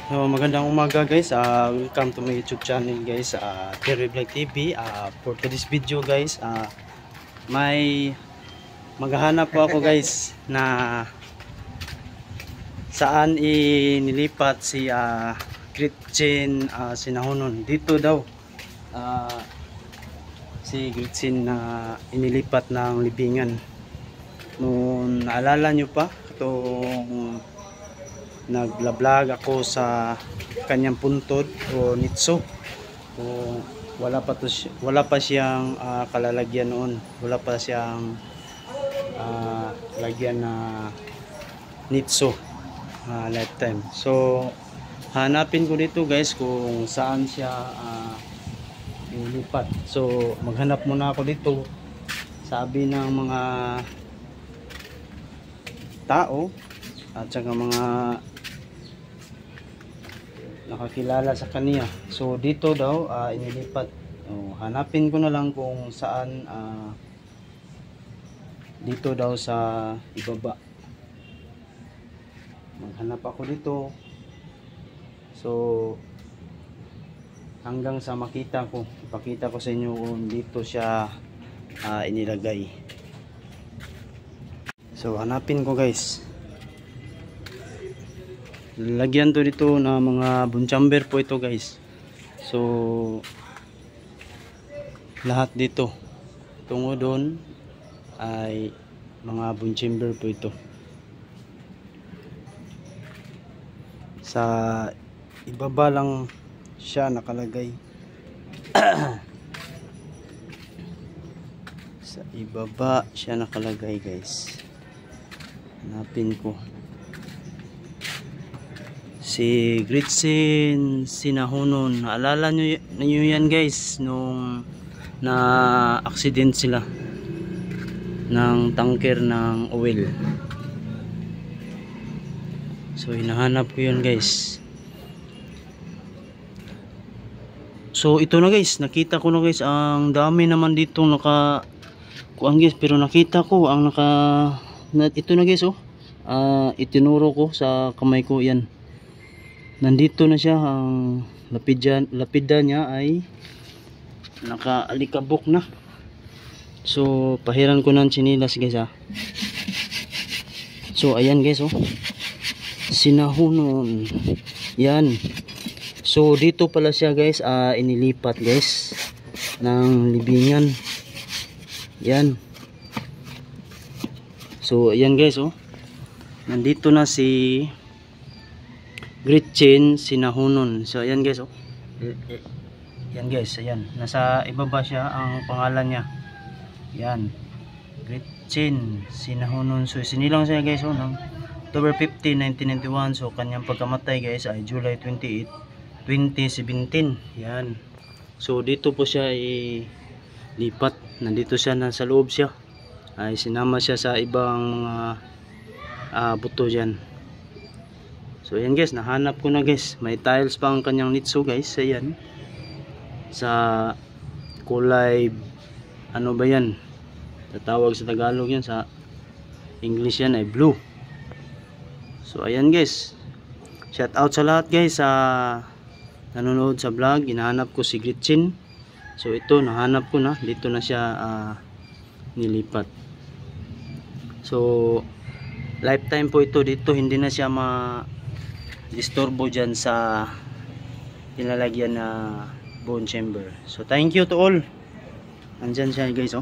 So, magandang umaga guys. Welcome to my YouTube channel guys. Terry Vlog TV. For today's video guys, may maghahanap po ako guys na saan inilipat si Gretchen Sinahunon. Dito daw si Gretchen na inilipat ng libingan. Noon naalala nyo pa itong nagla-vlog ako sa kanyang puntod o nitso, o wala pa siyang kalalagyan noon, wala pa siyang lagyan na nitso lifetime. So hanapin ko dito guys kung saan siya ilipat. So maghanap muna ako dito, sabi ng mga tao at saka mga nakakilala sa kanya. So dito daw inilipat. Hanapin ko na lang kung saan, dito daw sa ibaba. Maghanap ako dito. So hanggang sa makita ko, ipakita ko sa inyo kung dito siya inilagay. So hanapin ko guys. Lagyan to dito na mga bunchamber po ito guys. So lahat dito tungo doon ay mga bunchamber po ito. Sa ibaba lang siya nakalagay. Sa ibaba siya nakalagay guys. Hanapin ko si Gretchen Sinahunon. Alala nyo yan guys, nung na accident sila ng tanker ng oil. So hinahanap ko yun guys. So ito na guys, nakita ko na guys. Ang dami naman dito kuan guys, pero nakita ko ang ito na guys. Itinuro ko sa kamay ko yan. Nandito na siya. Ang lapida niya ay nakaalikabok na. So pahiran ko ng chinilas guys So ayan guys Sinahunon yan. So dito pala siya guys inilipat guys ng libingan yan. So ayan guys nandito na si Gretchen Sinahunon. So ayan guys yan guys, ayan, nasa ibaba siya. Ang pangalan niya yan, Gretchen Sinahunon. So sinilang siya guys ng October 15, 1991. So kanyang pagkamatay guys ay July 28, 2017 yan. So dito po siya ilipat. Nandito siya, nasa loob siya, ay sinama siya sa ibang mga buto dyan. So ayan guys, nahanap ko na guys. May tiles pa ang kanyang nitso guys. Ayan, sa kulay ano ba yan, tatawag sa Tagalog yan, sa English yan ay blue. So ayan guys, shout out sa lahat guys sa nanonood sa vlog. Hinahanap ko si Gretchen. So ito, nahanap ko na. Dito na siya nilipat. So lifetime po ito dito. Hindi na siya disturbo dyan sa pinalagyan na bone chamber. So thank you to all. Andyan siya guys